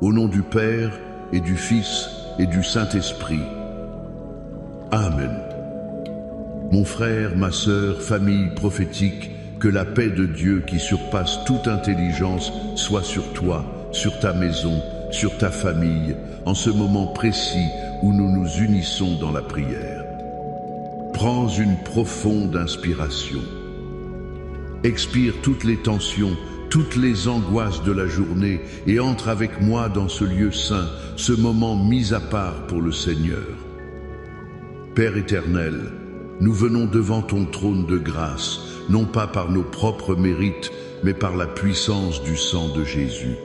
Au nom du Père, et du Fils, et du Saint-Esprit. Amen. Mon frère, ma sœur, famille prophétique, que la paix de Dieu qui surpasse toute intelligence soit sur toi, sur ta maison, sur ta famille, en ce moment précis où nous nous unissons dans la prière. Prends une profonde inspiration. Expire toutes les tensions, toutes les angoisses de la journée et entre avec moi dans ce lieu saint, ce moment mis à part pour le Seigneur. Père éternel, nous venons devant ton trône de grâce, non pas par nos propres mérites, mais par la puissance du sang de Jésus.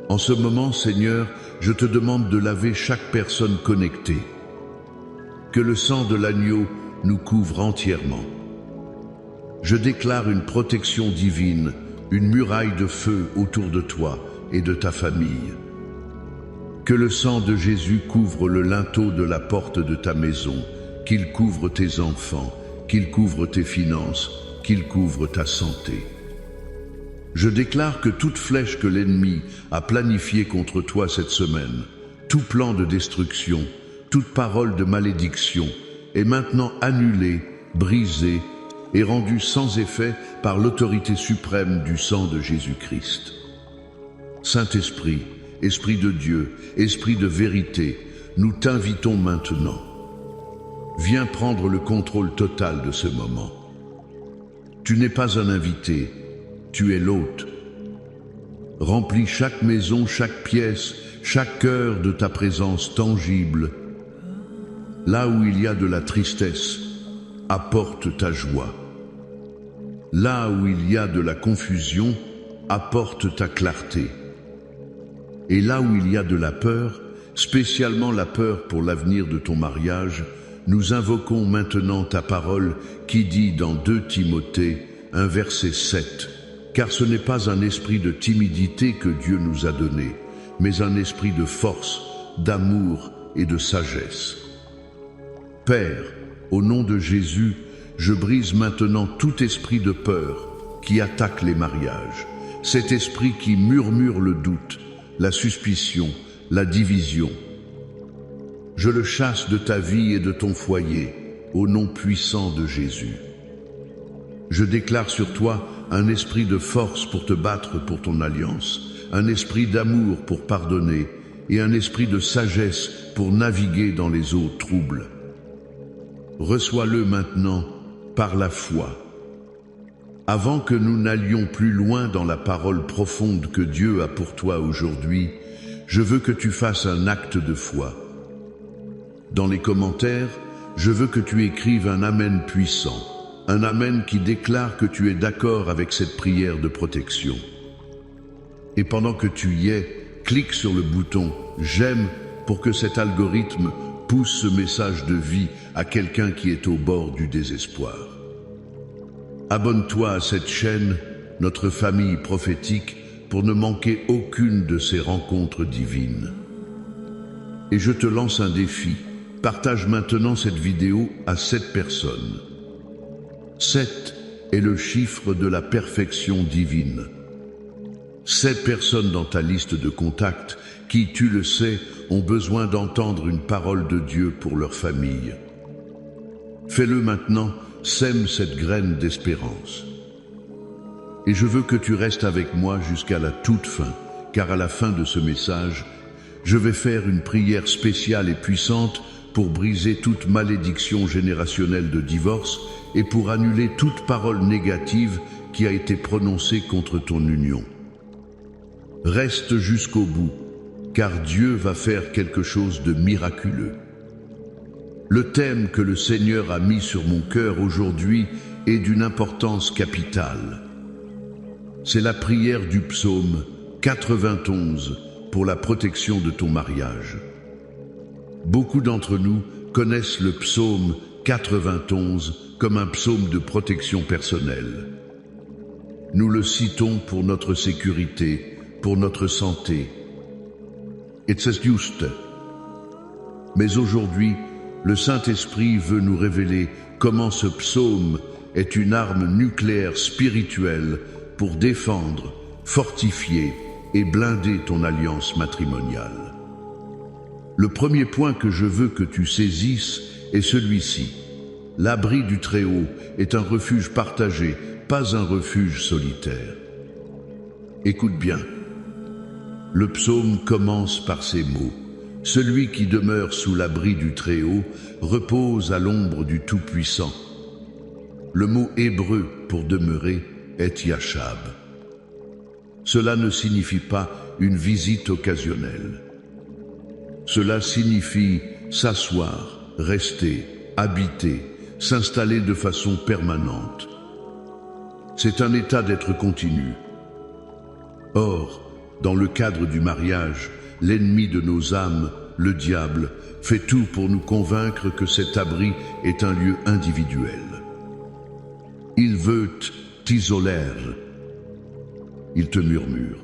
En ce moment, Seigneur, je te demande de laver chaque personne connectée. Que le sang de l'agneau nous couvre entièrement. Je déclare une protection divine, une muraille de feu autour de toi et de ta famille. Que le sang de Jésus couvre le linteau de la porte de ta maison, qu'il couvre tes enfants, qu'il couvre tes finances, qu'il couvre ta santé. Je déclare que toute flèche que l'ennemi a planifiée contre toi cette semaine, tout plan de destruction, toute parole de malédiction est maintenant annulée, brisée et rendue sans effet par l'autorité suprême du sang de Jésus-Christ. Saint-Esprit, Esprit de Dieu, Esprit de vérité, nous t'invitons maintenant. Viens prendre le contrôle total de ce moment. Tu n'es pas un invité, tu es l'hôte. Remplis chaque maison, chaque pièce, chaque cœur de ta présence tangible. Là où il y a de la tristesse, apporte ta joie. Là où il y a de la confusion, apporte ta clarté. Et là où il y a de la peur, spécialement la peur pour l'avenir de ton mariage, nous invoquons maintenant ta parole qui dit dans 2 Timothée, un verset 7, « Car ce n'est pas un esprit de timidité que Dieu nous a donné, mais un esprit de force, d'amour et de sagesse. » Père, au nom de Jésus, je brise maintenant tout esprit de peur qui attaque les mariages, cet esprit qui murmure le doute, la suspicion, la division. Je le chasse de ta vie et de ton foyer, au nom puissant de Jésus. Je déclare sur toi un esprit de force pour te battre pour ton alliance, un esprit d'amour pour pardonner et un esprit de sagesse pour naviguer dans les eaux troubles. Reçois-le maintenant par la foi. Avant que nous n'allions plus loin dans la parole profonde que Dieu a pour toi aujourd'hui, je veux que tu fasses un acte de foi. Dans les commentaires, je veux que tu écrives un Amen puissant, un Amen qui déclare que tu es d'accord avec cette prière de protection. Et pendant que tu y es, clique sur le bouton « J'aime » pour que cet algorithme pousse ce message de vie à quelqu'un qui est au bord du désespoir. Abonne-toi à cette chaîne, notre famille prophétique, pour ne manquer aucune de ces rencontres divines. Et je te lance un défi. Partage maintenant cette vidéo à 7 personnes. 7 est le chiffre de la perfection divine. 7 personnes dans ta liste de contacts qui, tu le sais, ont besoin d'entendre une parole de Dieu pour leur famille. Fais-le maintenant, sème cette graine d'espérance. Et je veux que tu restes avec moi jusqu'à la toute fin, car à la fin de ce message, je vais faire une prière spéciale et puissante pour briser toute malédiction générationnelle de divorce et pour annuler toute parole négative qui a été prononcée contre ton union. Reste jusqu'au bout, car Dieu va faire quelque chose de miraculeux. Le thème que le Seigneur a mis sur mon cœur aujourd'hui est d'une importance capitale. C'est la prière du psaume 91 pour la protection de ton mariage. Beaucoup d'entre nous connaissent le psaume 91 comme un psaume de protection personnelle. Nous le citons pour notre sécurité, pour notre santé. Et c'est juste. Mais aujourd'hui, le Saint-Esprit veut nous révéler comment ce psaume est une arme nucléaire spirituelle pour défendre, fortifier et blinder ton alliance matrimoniale. Le premier point que je veux que tu saisisses est celui-ci. L'abri du Très-Haut est un refuge partagé, pas un refuge solitaire. Écoute bien. Le psaume commence par ces mots. Celui qui demeure sous l'abri du Très-Haut repose à l'ombre du Tout-Puissant. Le mot hébreu pour demeurer est yashab. Cela ne signifie pas une visite occasionnelle. Cela signifie s'asseoir, rester, habiter, s'installer de façon permanente. C'est un état d'être continu. Or, dans le cadre du mariage, l'ennemi de nos âmes, le diable, fait tout pour nous convaincre que cet abri est un lieu individuel. Il veut t'isoler. Il te murmure.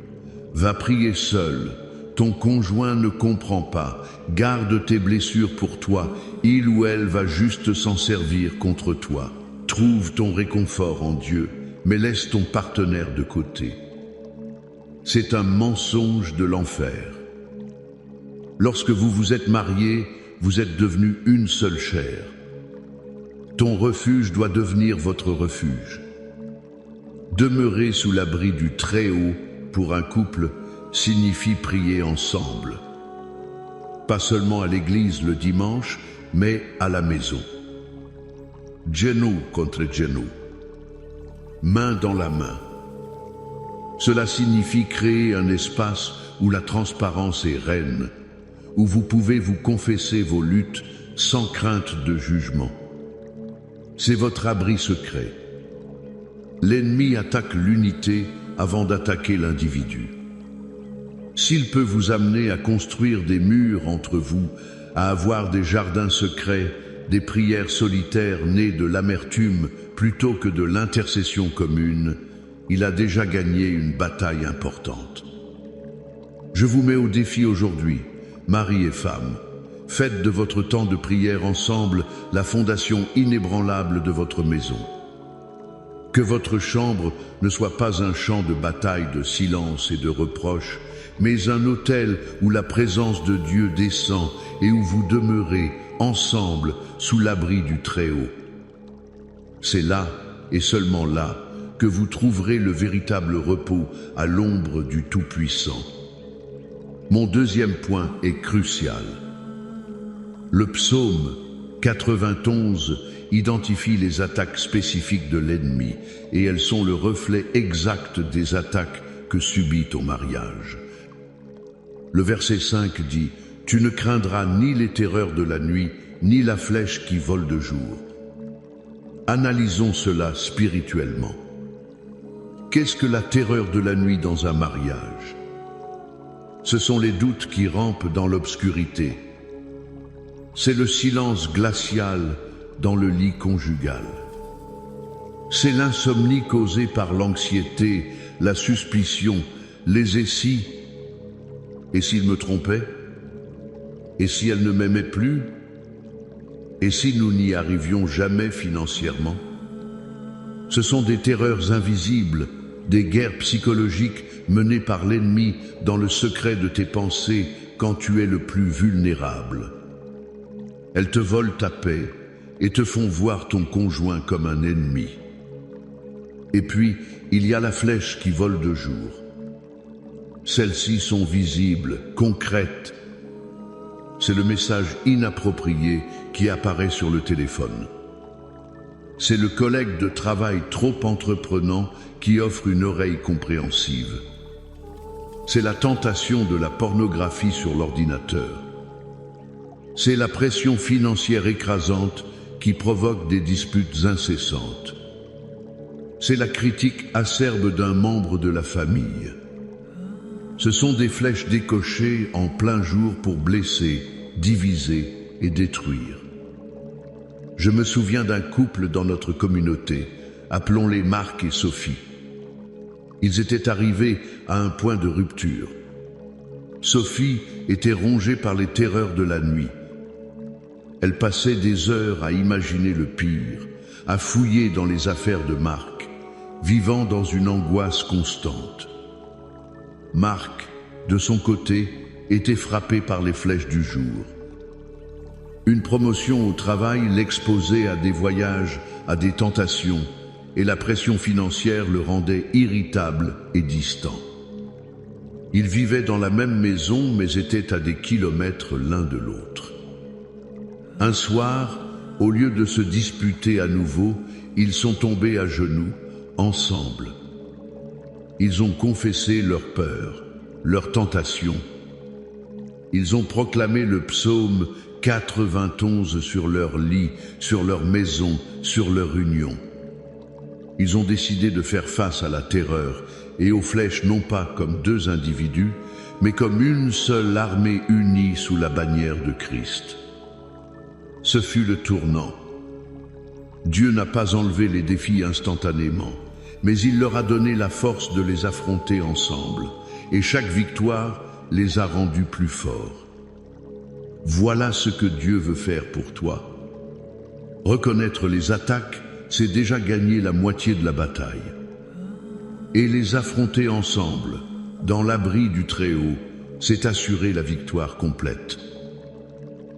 Va prier seul. Ton conjoint ne comprend pas. Garde tes blessures pour toi. Il ou elle va juste s'en servir contre toi. Trouve ton réconfort en Dieu, mais laisse ton partenaire de côté. C'est un mensonge de l'enfer. Lorsque vous vous êtes mariés, vous êtes devenus une seule chair. Ton refuge doit devenir votre refuge. Demeurer sous l'abri du Très-Haut pour un couple signifie prier ensemble. Pas seulement à l'église le dimanche, mais à la maison. Genou contre genou. Main dans la main. Cela signifie créer un espace où la transparence est reine, où vous pouvez vous confesser vos luttes sans crainte de jugement. C'est votre abri secret. L'ennemi attaque l'unité avant d'attaquer l'individu. S'il peut vous amener à construire des murs entre vous, à avoir des jardins secrets, des prières solitaires nées de l'amertume plutôt que de l'intercession commune, il a déjà gagné une bataille importante. Je vous mets au défi aujourd'hui, mari et femme. Faites de votre temps de prière ensemble la fondation inébranlable de votre maison. Que votre chambre ne soit pas un champ de bataille, de silence et de reproches, mais un autel où la présence de Dieu descend et où vous demeurez ensemble sous l'abri du Très-Haut. C'est là, et seulement là, que vous trouverez le véritable repos à l'ombre du Tout-Puissant. Mon deuxième point est crucial. Le psaume 91 identifie les attaques spécifiques de l'ennemi et elles sont le reflet exact des attaques que subit ton mariage. Le verset 5 dit « Tu ne craindras ni les terreurs de la nuit, ni la flèche qui vole de jour. » Analysons cela spirituellement. Qu'est-ce que la terreur de la nuit dans un mariage? Ce sont les doutes qui rampent dans l'obscurité. C'est le silence glacial dans le lit conjugal. C'est l'insomnie causée par l'anxiété, la suspicion, les « et si » ? Et s'il me trompait? Et si elle ne m'aimait plus? Et si nous n'y arrivions jamais financièrement? Ce sont des terreurs invisibles, des guerres psychologiques menées par l'ennemi dans le secret de tes pensées quand tu es le plus vulnérable. Elles te volent ta paix et te font voir ton conjoint comme un ennemi. Et puis, il y a la flèche qui vole de jour. Celles-ci sont visibles, concrètes. C'est le message inapproprié qui apparaît sur le téléphone. C'est le collègue de travail trop entreprenant qui offre une oreille compréhensive. C'est la tentation de la pornographie sur l'ordinateur. C'est la pression financière écrasante qui provoque des disputes incessantes. C'est la critique acerbe d'un membre de la famille. Ce sont des flèches décochées en plein jour pour blesser, diviser et détruire. Je me souviens d'un couple dans notre communauté, appelons-les Marc et Sophie. Ils étaient arrivés à un point de rupture. Sophie était rongée par les terreurs de la nuit. Elle passait des heures à imaginer le pire, à fouiller dans les affaires de Marc, vivant dans une angoisse constante. Marc, de son côté, était frappé par les flèches du jour. Une promotion au travail l'exposait à des voyages, à des tentations, et la pression financière le rendait irritable et distant. Ils vivaient dans la même maison, mais étaient à des kilomètres l'un de l'autre. Un soir, au lieu de se disputer à nouveau, ils sont tombés à genoux, ensemble. Ils ont confessé leur peur, leur tentation. Ils ont proclamé le psaume 91 sur leur lit, sur leur maison, sur leur union. Ils ont décidé de faire face à la terreur et aux flèches non pas comme deux individus, mais comme une seule armée unie sous la bannière de Christ. Ce fut le tournant. Dieu n'a pas enlevé les défis instantanément, mais il leur a donné la force de les affronter ensemble, et chaque victoire les a rendus plus forts. Voilà ce que Dieu veut faire pour toi. Reconnaître les attaques, c'est déjà gagner la moitié de la bataille. Et les affronter ensemble, dans l'abri du Très-Haut, c'est assurer la victoire complète.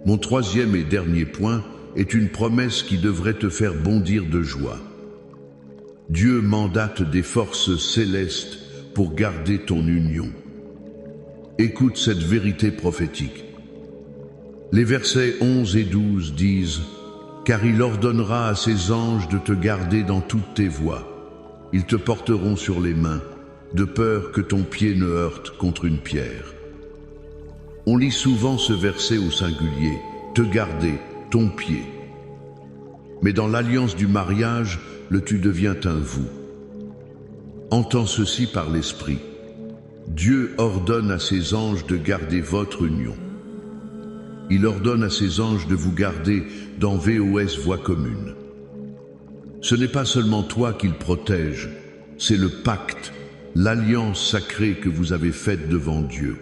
Mon troisième et dernier point est une promesse qui devrait te faire bondir de joie. Dieu mandate des forces célestes pour garder ton union. Écoute cette vérité prophétique. Les versets 11 et 12 disent « Car il ordonnera à ses anges de te garder dans toutes tes voies. Ils te porteront sur les mains, de peur que ton pied ne heurte contre une pierre. » On lit souvent ce verset au singulier, « te garder, ton pied ». Mais dans l'alliance du mariage, le tu deviens un vous. Entends ceci par l'Esprit. Dieu ordonne à ses anges de garder votre union. Il ordonne à ses anges de vous garder dans VOS Voie commune. Ce n'est pas seulement toi qu'il protège, c'est le pacte, l'alliance sacrée que vous avez faite devant Dieu.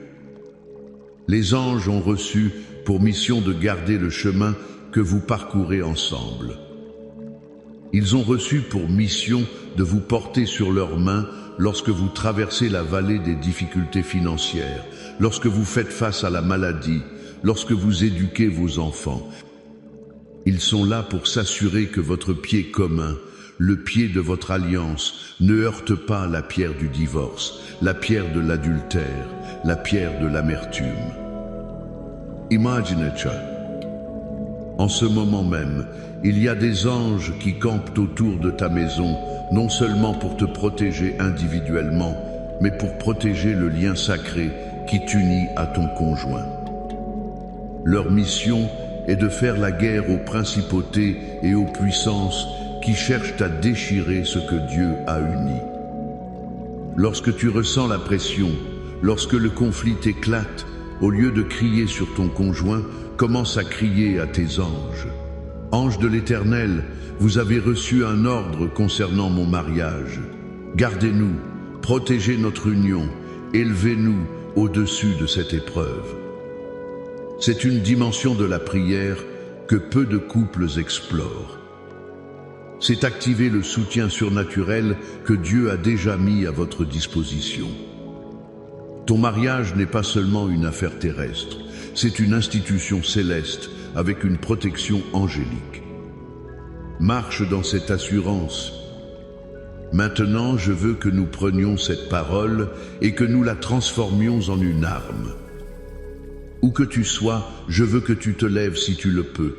Les anges ont reçu pour mission de garder le chemin que vous parcourez ensemble. Ils ont reçu pour mission de vous porter sur leurs mains lorsque vous traversez la vallée des difficultés financières, lorsque vous faites face à la maladie, lorsque vous éduquez vos enfants. Ils sont là pour s'assurer que votre pied commun, le pied de votre alliance, ne heurte pas la pierre du divorce, la pierre de l'adultère, la pierre de l'amertume. Imagine-toi. En ce moment même, il y a des anges qui campent autour de ta maison, non seulement pour te protéger individuellement, mais pour protéger le lien sacré qui t'unit à ton conjoint. Leur mission est de faire la guerre aux principautés et aux puissances qui cherchent à déchirer ce que Dieu a uni. Lorsque tu ressens la pression, lorsque le conflit éclate, au lieu de crier sur ton conjoint, commence à crier à tes anges. Anges de l'Éternel, vous avez reçu un ordre concernant mon mariage. Gardez-nous, protégez notre union, élevez-nous au-dessus de cette épreuve. C'est une dimension de la prière que peu de couples explorent. C'est activer le soutien surnaturel que Dieu a déjà mis à votre disposition. Ton mariage n'est pas seulement une affaire terrestre, c'est une institution céleste avec une protection angélique. Marche dans cette assurance. Maintenant, je veux que nous prenions cette parole et que nous la transformions en une arme. Où que tu sois, je veux que tu te lèves si tu le peux.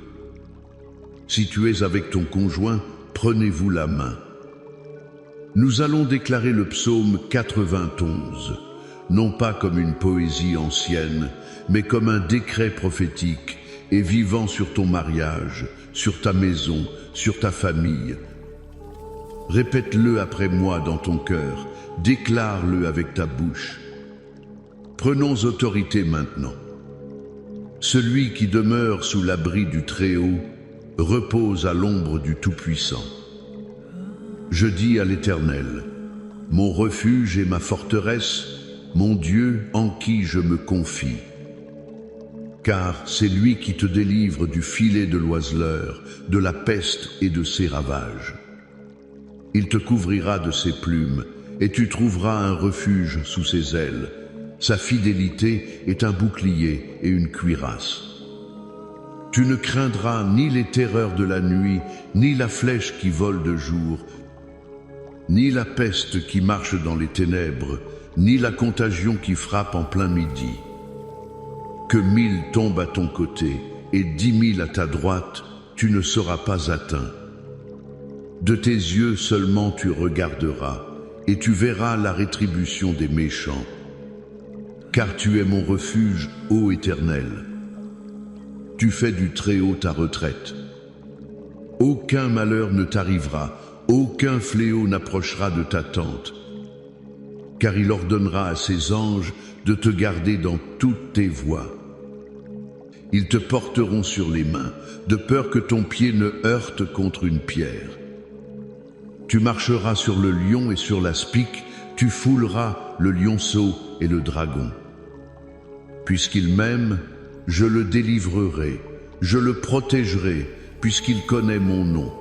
Si tu es avec ton conjoint, prenez-vous la main. Nous allons déclarer le psaume 91, non pas comme une poésie ancienne, mais comme un décret prophétique et vivant sur ton mariage, sur ta maison, sur ta famille. Répète-le après moi dans ton cœur, déclare-le avec ta bouche. Prenons autorité maintenant. Celui qui demeure sous l'abri du Très-Haut repose à l'ombre du Tout-Puissant. Je dis à l'Éternel, mon refuge et ma forteresse, mon Dieu en qui je me confie. Car c'est lui qui te délivre du filet de l'oiseleur, de la peste et de ses ravages. Il te couvrira de ses plumes, et tu trouveras un refuge sous ses ailes. Sa fidélité est un bouclier et une cuirasse. Tu ne craindras ni les terreurs de la nuit, ni la flèche qui vole de jour, ni la peste qui marche dans les ténèbres, ni la contagion qui frappe en plein midi. Que 1000 tombent à ton côté et 10 000 à ta droite, tu ne seras pas atteint. De tes yeux seulement tu regarderas, et tu verras la rétribution des méchants. Car tu es mon refuge, ô Éternel. Tu fais du Très-Haut ta retraite. Aucun malheur ne t'arrivera, aucun fléau n'approchera de ta tente. Car il ordonnera à ses anges de te garder dans toutes tes voies. Ils te porteront sur les mains, de peur que ton pied ne heurte contre une pierre. Tu marcheras sur le lion et sur l'aspic, tu fouleras le lionceau et le dragon. Puisqu'il m'aime, je le délivrerai, je le protégerai, puisqu'il connaît mon nom.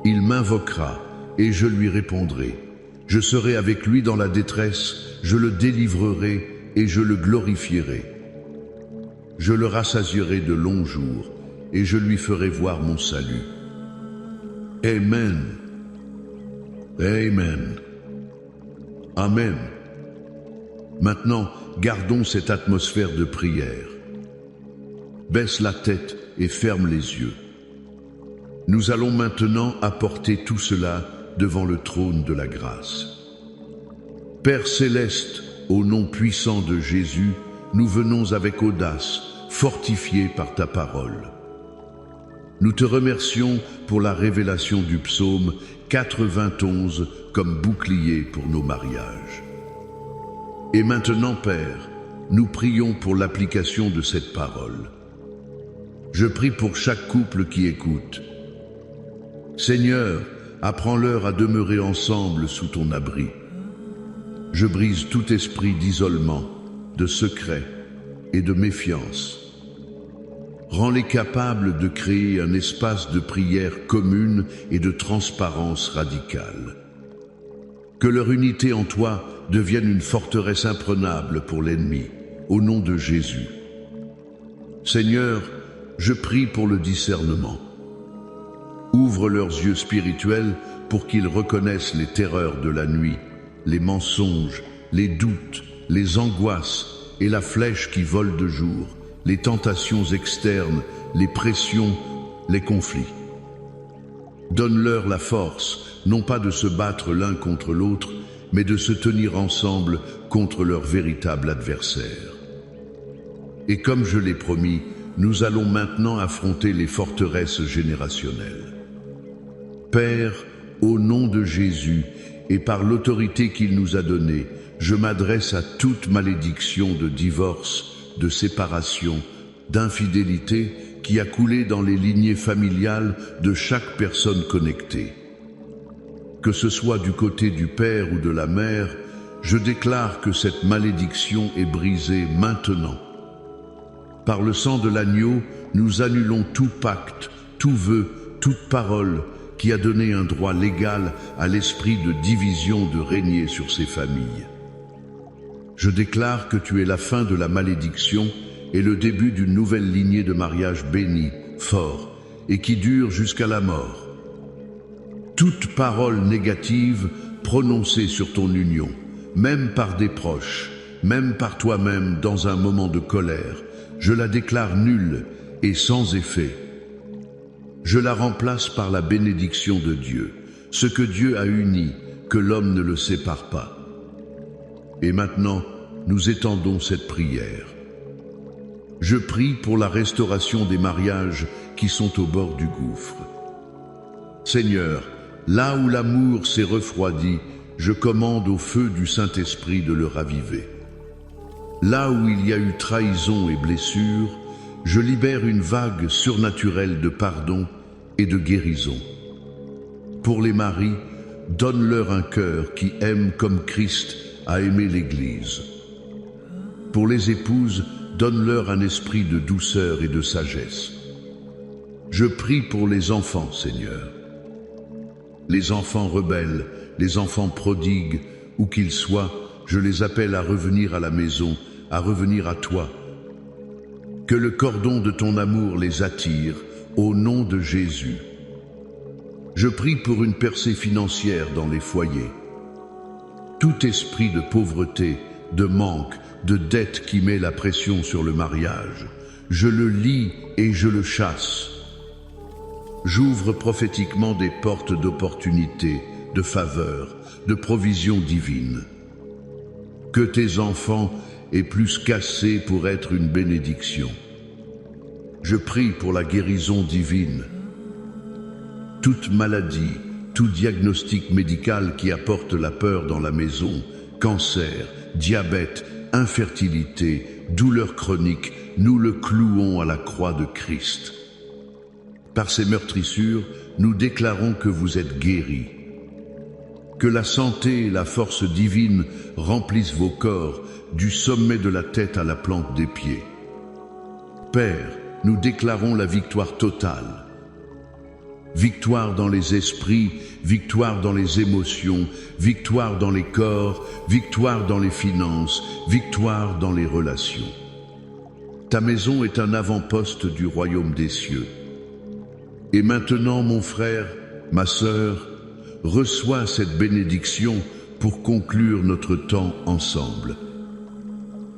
Il m'invoquera, et je lui répondrai. Je serai avec lui dans la détresse, je le délivrerai, et je le glorifierai. Je le rassasierai de longs jours, et je lui ferai voir mon salut. Amen. Amen. Amen. Maintenant, gardons cette atmosphère de prière. Baisse la tête et ferme les yeux. Nous allons maintenant apporter tout cela devant le trône de la grâce. Père céleste, au nom puissant de Jésus, nous venons avec audace, fortifiés par ta parole. Nous te remercions pour la révélation du psaume 91 comme bouclier pour nos mariages. Et maintenant, Père, nous prions pour l'application de cette parole. Je prie pour chaque couple qui écoute. Seigneur, apprends-leur à demeurer ensemble sous ton abri. Je brise tout esprit d'isolement, de secret et de méfiance. Rends-les capables de créer un espace de prière commune et de transparence radicale. Que leur unité en toi devienne une forteresse imprenable pour l'ennemi, au nom de Jésus. Seigneur, je prie pour le discernement. Ouvre leurs yeux spirituels pour qu'ils reconnaissent les terreurs de la nuit, les mensonges, les doutes, les angoisses et la flèche qui vole de jour, les tentations externes, les pressions, les conflits. Donne-leur la force, non pas de se battre l'un contre l'autre, mais de se tenir ensemble contre leur véritable adversaire. Et comme je l'ai promis, nous allons maintenant affronter les forteresses générationnelles. Père, au nom de Jésus et par l'autorité qu'il nous a donnée, je m'adresse à toute malédiction de divorce, de séparation, d'infidélité qui a coulé dans les lignées familiales de chaque personne connectée. Que ce soit du côté du père ou de la mère, je déclare que cette malédiction est brisée maintenant. Par le sang de l'agneau, nous annulons tout pacte, tout vœu, toute parole qui a donné un droit légal à l'esprit de division de régner sur ces familles. Je déclare que tu es la fin de la malédiction et le début d'une nouvelle lignée de mariage béni, fort et qui dure jusqu'à la mort. Toute parole négative prononcée sur ton union, même par des proches, même par toi-même dans un moment de colère, je la déclare nulle et sans effet. Je la remplace par la bénédiction de Dieu, ce que Dieu a uni, que l'homme ne le sépare pas. Et maintenant, nous étendons cette prière. Je prie pour la restauration des mariages qui sont au bord du gouffre. Seigneur, là où l'amour s'est refroidi, je commande au feu du Saint-Esprit de le raviver. Là où il y a eu trahison et blessure, je libère une vague surnaturelle de pardon et de guérison. Pour les maris, donne-leur un cœur qui aime comme Christ a aimé l'Église. Pour les épouses, donne-leur un esprit de douceur et de sagesse. Je prie pour les enfants, Seigneur. Les enfants rebelles, les enfants prodigues, où qu'ils soient, je les appelle à revenir à la maison, à revenir à toi. Que le cordon de ton amour les attire, au nom de Jésus. Je prie pour une percée financière dans les foyers. Tout esprit de pauvreté, de manque, de dette qui met la pression sur le mariage, je le lis et je le chasse. J'ouvre prophétiquement des portes d'opportunité, de faveur, de provision divine. Que tes enfants aient plus qu'assez pour être une bénédiction. Je prie pour la guérison divine. Toute maladie, tout diagnostic médical qui apporte la peur dans la maison, cancer, diabète, infertilité, douleur chronique, nous le clouons à la croix de Christ. Par ces meurtrissures, nous déclarons que vous êtes guéris. Que la santé et la force divine remplissent vos corps, du sommet de la tête à la plante des pieds. Père, nous déclarons la victoire totale. Victoire dans les esprits, victoire dans les émotions, victoire dans les corps, victoire dans les finances, victoire dans les relations. Ta maison est un avant-poste du royaume des cieux. Et maintenant, mon frère, ma sœur, reçois cette bénédiction pour conclure notre temps ensemble.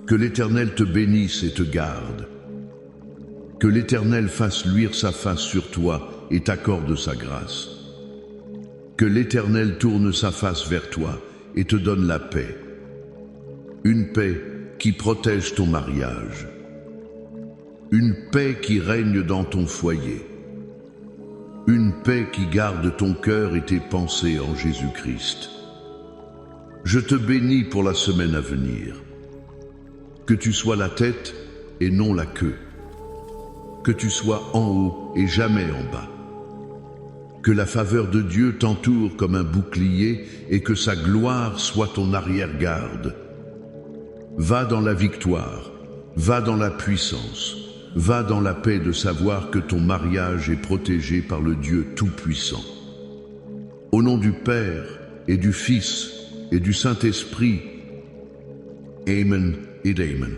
Que l'Éternel te bénisse et te garde. Que l'Éternel fasse luire sa face sur toi et t'accorde sa grâce. Que l'Éternel tourne sa face vers toi et te donne la paix. Une paix qui protège ton mariage. Une paix qui règne dans ton foyer. Une paix qui garde ton cœur et tes pensées en Jésus-Christ. Je te bénis pour la semaine à venir. Que tu sois la tête et non la queue. Que tu sois en haut et jamais en bas. Que la faveur de Dieu t'entoure comme un bouclier et que sa gloire soit ton arrière-garde. Va dans la victoire, va dans la puissance, va dans la paix de savoir que ton mariage est protégé par le Dieu Tout-Puissant. Au nom du Père et du Fils et du Saint-Esprit, Amen et Amen.